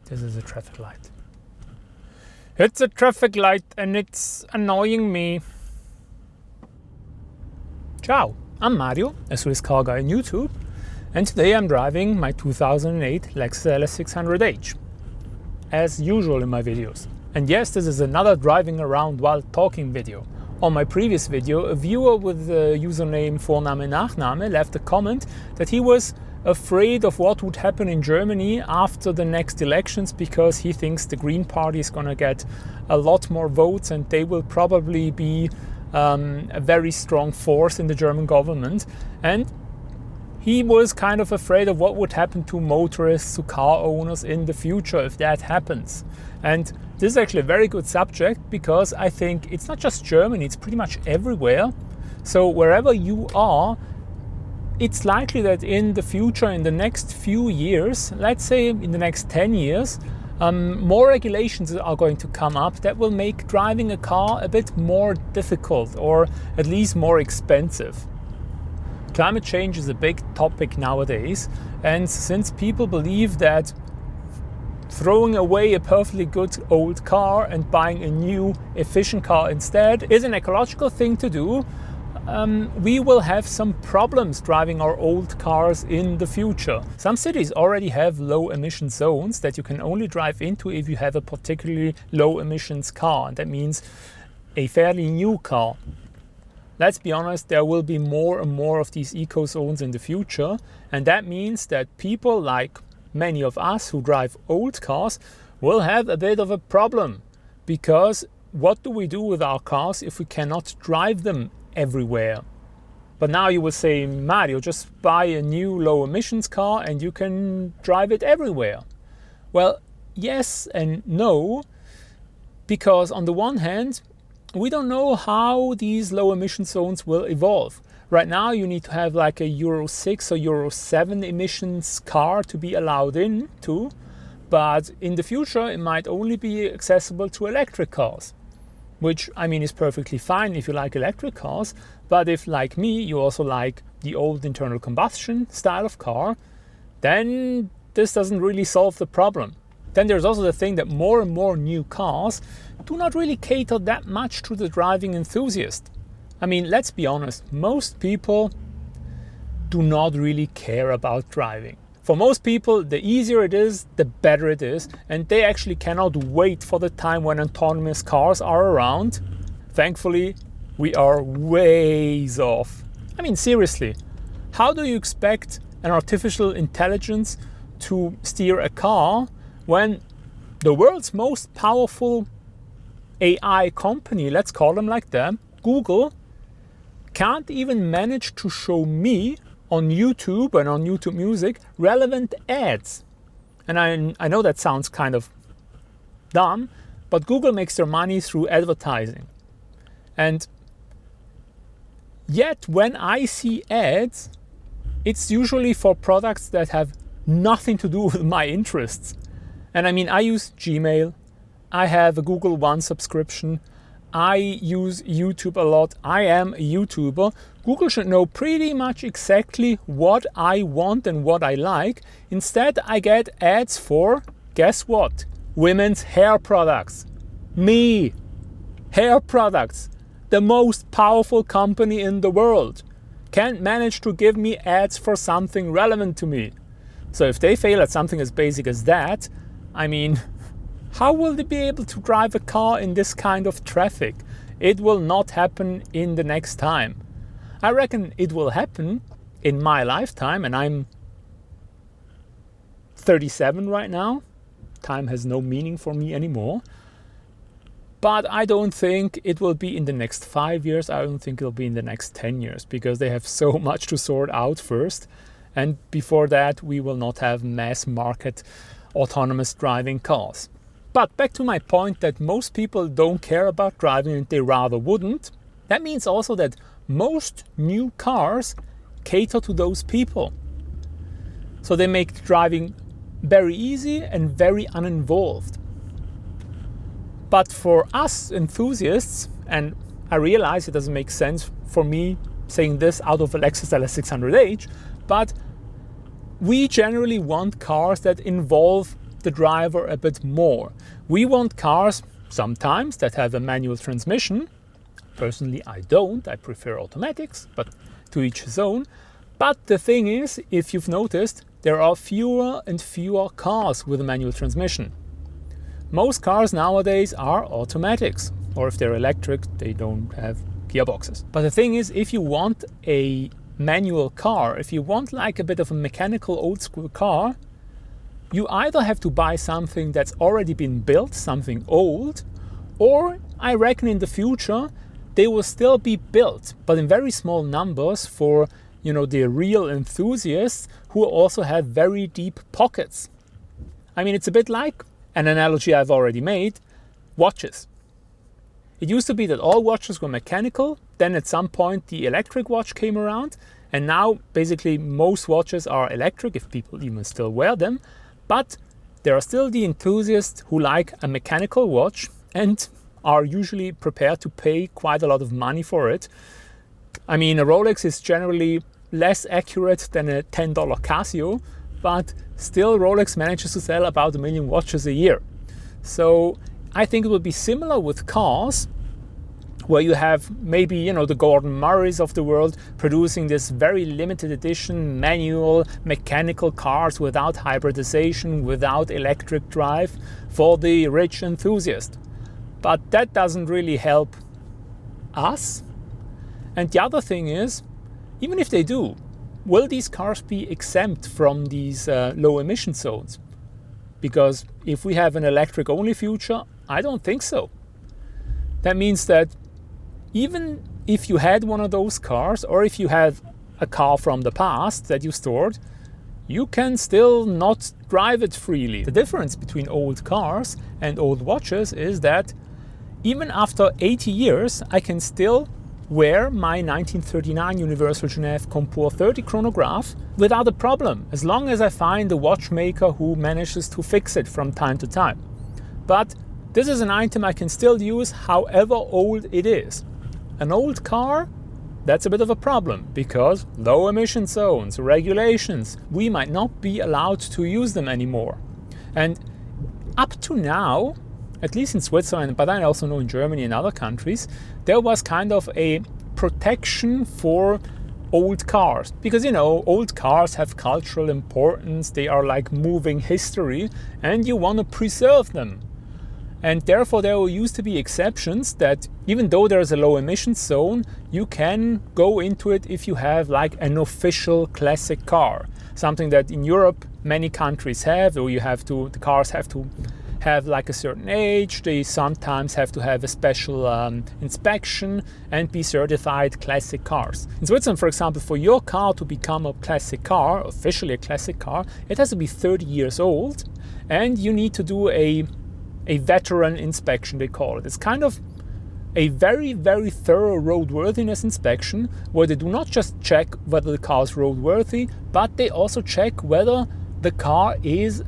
This is a traffic light. It's a traffic light and it's annoying me. Ciao, I'm Mario, a Swiss car guy on YouTube, and today I'm driving my 2008 Lexus LS600H, as usual in my videos. And yes, this is another driving around while talking video. On my previous video, a viewer with the username Vorname Nachname left a comment that he was afraid of what would happen in Germany after the next elections because he thinks the Green Party is going to get a lot more votes and they will probably be a very strong force in the German government. And he was kind of afraid of what would happen to motorists, to car owners in the future if that happens. And this is actually a very good subject because I think it's not just Germany, it's pretty much everywhere. So wherever you are, it's likely that in the future, in the next few years, let's say in the next 10 years, more regulations are going to come up that will make driving a car a bit more difficult or at least more expensive. Climate change is a big topic nowadays, and since people believe that throwing away a perfectly good old car and buying a new efficient car instead is an ecological thing to do, we will have some problems driving our old cars in the future. Some cities already have low emission zones that you can only drive into if you have a particularly low emissions car, and that means a fairly new car. Let's be honest, there will be more and more of these eco zones in the future, and that means that people like many of us who drive old cars will have a bit of a problem, because what do we do with our cars if we cannot drive them everywhere? But now you will say, Mario, just buy a new low emissions car and you can drive it everywhere. Well, yes and no, because on the one hand, we don't know how these low emission zones will evolve. Right now you need to have like a Euro 6 or Euro 7 emissions car to be allowed into, but in the future it might only be accessible to electric cars. Which, I mean, is perfectly fine if you like electric cars, but if, like me, you also like the old internal combustion style of car, then this doesn't really solve the problem. Then there's also the thing that more and more new cars do not really cater that much to the driving enthusiast. I mean, let's be honest, most people do not really care about driving. For most people, the easier it is, the better it is, and they actually cannot wait for the time when autonomous cars are around. Thankfully, we are ways off. I mean, seriously, how do you expect an artificial intelligence to steer a car when the world's most powerful AI company, let's call them like that, Google, can't even manage to show me on YouTube and on YouTube Music relevant ads? And I know that sounds kind of dumb, but Google makes their money through advertising. And yet when I see ads, it's usually for products that have nothing to do with my interests. And I mean, I use Gmail, I have a Google One subscription, I use YouTube a lot, I am a YouTuber. Google should know pretty much exactly what I want and what I like. Instead, I get ads for, guess what? Women's hair products. Me! Hair products. The most powerful company in the world can't manage to give me ads for something relevant to me. So if they fail at something as basic as that, I mean, how will they be able to drive a car in this kind of traffic? It will not happen in the next time. I reckon it will happen in my lifetime, and I'm 37 right now. Time has no meaning for me anymore. But I don't think it will be in the next 5 years. I don't think it'll be in the next 10 years because they have so much to sort out first. And before that, we will not have mass market autonomous driving cars. But back to my point that most people don't care about driving and they rather wouldn't. That means also that most new cars cater to those people. So they make driving very easy and very uninvolved. But for us enthusiasts, and I realize it doesn't make sense for me saying this out of a Lexus LS600H, but we generally want cars that involve the the driver a bit more. We want cars sometimes that have a manual transmission. Personally, I don't. I prefer automatics, but to each his own. But the thing is, if you've noticed, there are fewer and fewer cars with a manual transmission. Most cars nowadays are automatics, or if they're electric, they don't have gearboxes. But the thing is, if you want a manual car, if you want like a bit of a mechanical old school car, you either have to buy something that's already been built, something old, or I reckon in the future they will still be built, but in very small numbers for the real enthusiasts who also have very deep pockets. I mean, it's a bit like an analogy I've already made, watches. It used to be that all watches were mechanical, then at some point the electric watch came around, and now basically most watches are electric, if people even still wear them, but there are still the enthusiasts who like a mechanical watch and are usually prepared to pay quite a lot of money for it. I mean, a Rolex is generally less accurate than a $10 Casio, but still Rolex manages to sell about 1 million watches a year. So I think it will be similar with cars, where you have maybe, the Gordon Murrays of the world producing this very limited edition manual mechanical cars without hybridization, without electric drive for the rich enthusiast. But that doesn't really help us. And the other thing is, even if they do, will these cars be exempt from these low emission zones? Because if we have an electric only future, I don't think so. That means that even if you had one of those cars, or if you have a car from the past that you stored, you can still not drive it freely. The difference between old cars and old watches is that even after 80 years, I can still wear my 1939 Universal Genève Compour 30 chronograph without a problem, as long as I find a watchmaker who manages to fix it from time to time. But this is an item I can still use however old it is. An old car, that's a bit of a problem, because low emission zones, regulations, we might not be allowed to use them anymore. And up to now, at least in Switzerland, but I also know in Germany and other countries, there was kind of a protection for old cars. Because, old cars have cultural importance, they are like moving history, and you want to preserve them. And therefore there used to be exceptions that even though there's a low emission zone, you can go into it if you have like an official classic car. Something that in Europe many countries have, or the cars have to have like a certain age, they sometimes have to have a special inspection and be certified classic cars. In Switzerland, for example, for your car to become a classic car, officially a classic car, it has to be 30 years old, and you need to do a veteran inspection, they call it. It's kind of a very, very thorough roadworthiness inspection, where they do not just check whether the car is roadworthy, but they also check whether the car is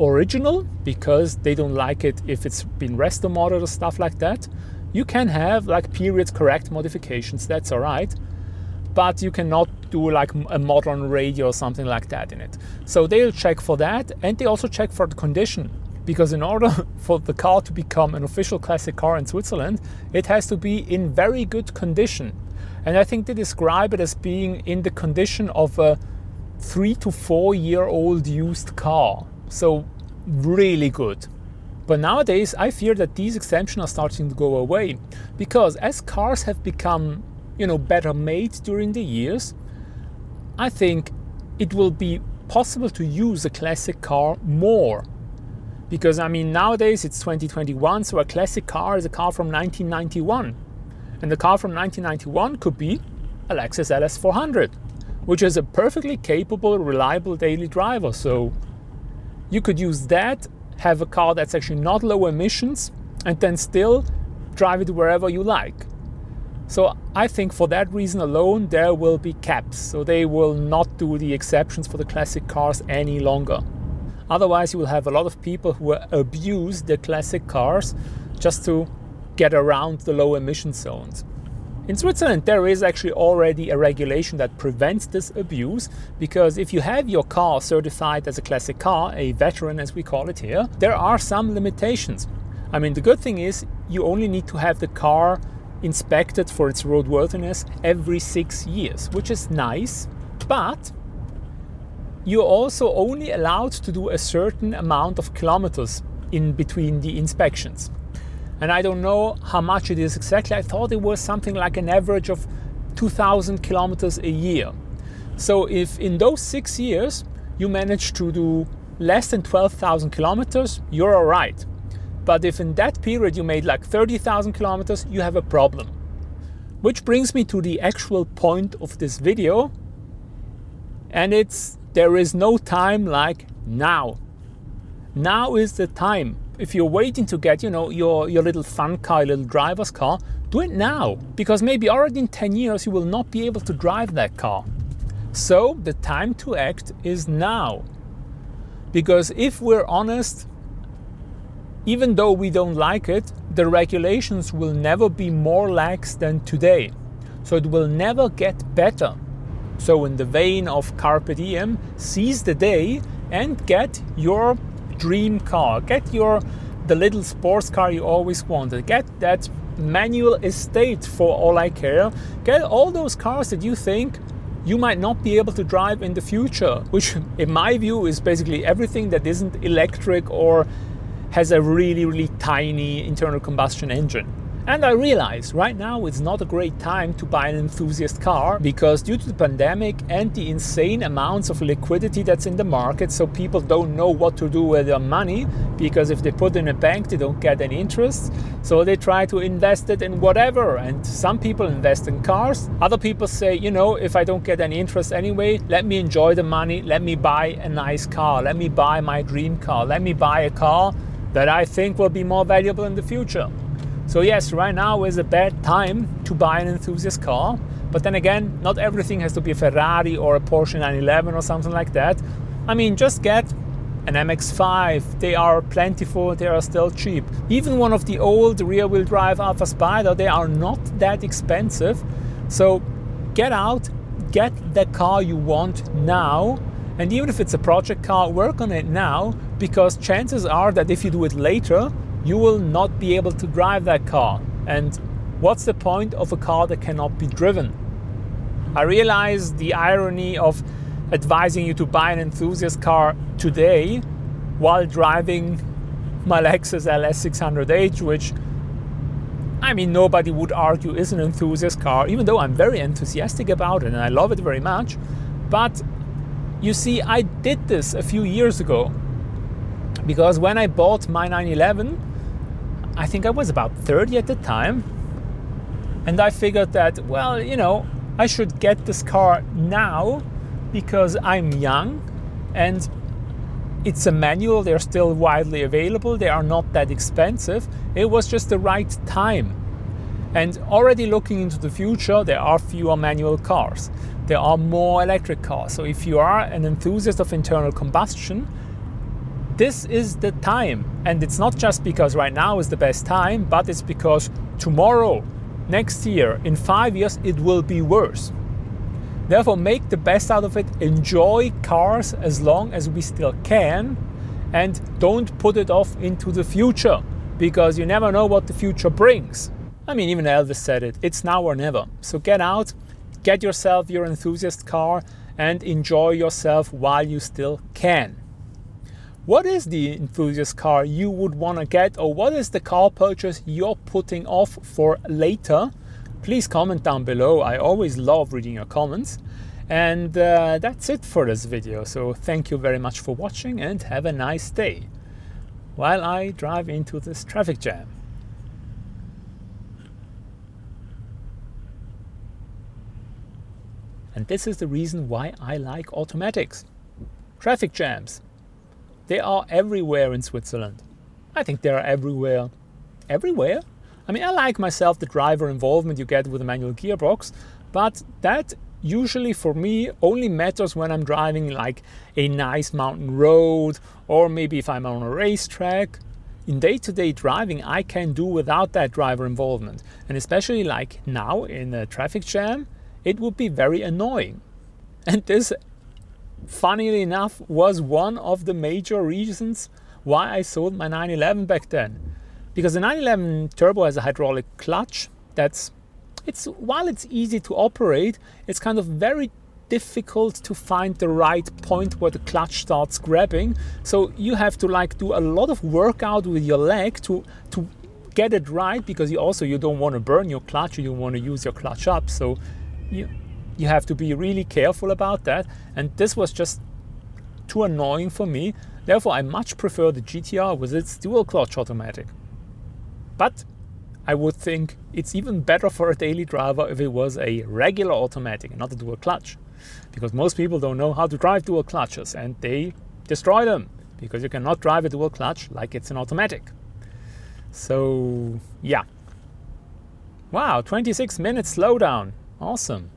original, because they don't like it if it's been resto modded or stuff like that. You can have like period correct modifications, that's alright, but you cannot do like a modern radio or something like that in it. So they'll check for that, and they also check for the condition, because in order for the car to become an official classic car in Switzerland, it has to be in very good condition. And I think they describe it as being in the condition of a 3 to 4 year old used car. So really good. But nowadays I fear that these exemptions are starting to go away, because as cars have become, better made during the years, I think it will be possible to use a classic car more. Because nowadays it's 2021, so a classic car is a car from 1991. And the car from 1991 could be a Lexus LS400, which is a perfectly capable, reliable daily driver. So you could use that, have a car that's actually not low emissions, and then still drive it wherever you like. So I think for that reason alone, there will be caps. So they will not do the exceptions for the classic cars any longer. Otherwise, you will have a lot of people who abuse the classic cars just to get around the low emission zones. In Switzerland, there is actually already a regulation that prevents this abuse, because if you have your car certified as a classic car, a veteran as we call it here, there are some limitations. I mean, the good thing is you only need to have the car inspected for its roadworthiness every 6 years, which is nice, but you're also only allowed to do a certain amount of kilometers in between the inspections. And I don't know how much it is exactly. I thought it was something like an average of 2,000 kilometers a year. So if in those 6 years you manage to do less than 12,000 kilometers, you're all right. But if in that period you made like 30,000 kilometers, you have a problem. Which brings me to the actual point of this video. And it's, there is no time like now. Now is the time. If you're waiting to get, your little fun car, little driver's car, do it now. Because maybe already in 10 years you will not be able to drive that car. So the time to act is now. Because if we're honest, even though we don't like it, the regulations will never be more lax than today. So it will never get better. So in the vein of Carpe Diem, seize the day and get your dream car. Get the little sports car you always wanted. Get that manual estate for all I care. Get all those cars that you think you might not be able to drive in the future, which in my view is basically everything that isn't electric or has a really, really tiny internal combustion engine. And I realize right now it's not a great time to buy an enthusiast car, because due to the pandemic and the insane amounts of liquidity that's in the market, so people don't know what to do with their money, because if they put in a bank they don't get any interest, so they try to invest it in whatever. And some people invest in cars, other people say, if I don't get any interest anyway, let me enjoy the money, let me buy a nice car, let me buy my dream car, let me buy a car that I think will be more valuable in the future. So yes, right now is a bad time to buy an enthusiast car, but then again, not everything has to be a Ferrari or a Porsche 911 or something like that. I mean, just get an MX-5, they are plentiful, they are still cheap. Even one of the old rear-wheel drive Alfa Spider, they are not that expensive. So get out, get the car you want now, and even if it's a project car, work on it now, because chances are that if you do it later, you will not be able to drive that car. And what's the point of a car that cannot be driven? I realize the irony of advising you to buy an enthusiast car today while driving my Lexus LS600H, which, I mean, nobody would argue is an enthusiast car, even though I'm very enthusiastic about it and I love it very much. But you see, I did this a few years ago, because when I bought my 911, I think I was about 30 at the time, and I figured that, well, I should get this car now because I'm young and it's a manual, they're still widely available, they are not that expensive. It was just the right time. And already looking into the future, there are fewer manual cars, there are more electric cars. So if you are an enthusiast of internal combustion, this is the time. And it's not just because right now is the best time, but it's because tomorrow, next year, in 5 years, it will be worse. Therefore, make the best out of it, enjoy cars as long as we still can, and don't put it off into the future, because you never know what the future brings. I mean, even Elvis said it, it's now or never. So get out, get yourself your enthusiast car, and enjoy yourself while you still can. What is the enthusiast car you would want to get, or what is the car purchase you're putting off for later? Please comment down below. I always love reading your comments. And that's it for this video. So thank you very much for watching and have a nice day while I drive into this traffic jam. And this is the reason why I like automatics. Traffic jams. They are everywhere in Switzerland. I think they are everywhere. Everywhere? I mean, I like myself the driver involvement you get with a manual gearbox, but that usually for me only matters when I'm driving like a nice mountain road, or maybe if I'm on a racetrack. in day-to-day driving I can do without that driver involvement. And especially like now in a traffic jam, it would be very annoying. And this, funnily enough, was one of the major reasons why I sold my 911 back then. Because the 911 Turbo has a hydraulic clutch while it's easy to operate, it's kind of very difficult to find the right point where the clutch starts grabbing. So you have to like do a lot of workout with your leg to get it right, because you don't want to burn your clutch, you want to use your clutch up. So you have to be really careful about that. And this was just too annoying for me. Therefore, I much prefer the GTR with its dual clutch automatic. But I would think it's even better for a daily driver if it was a regular automatic and not a dual clutch. Because most people don't know how to drive dual clutches and they destroy them, because you cannot drive a dual clutch like it's an automatic. So yeah. Wow, 26 minutes slowdown. Awesome.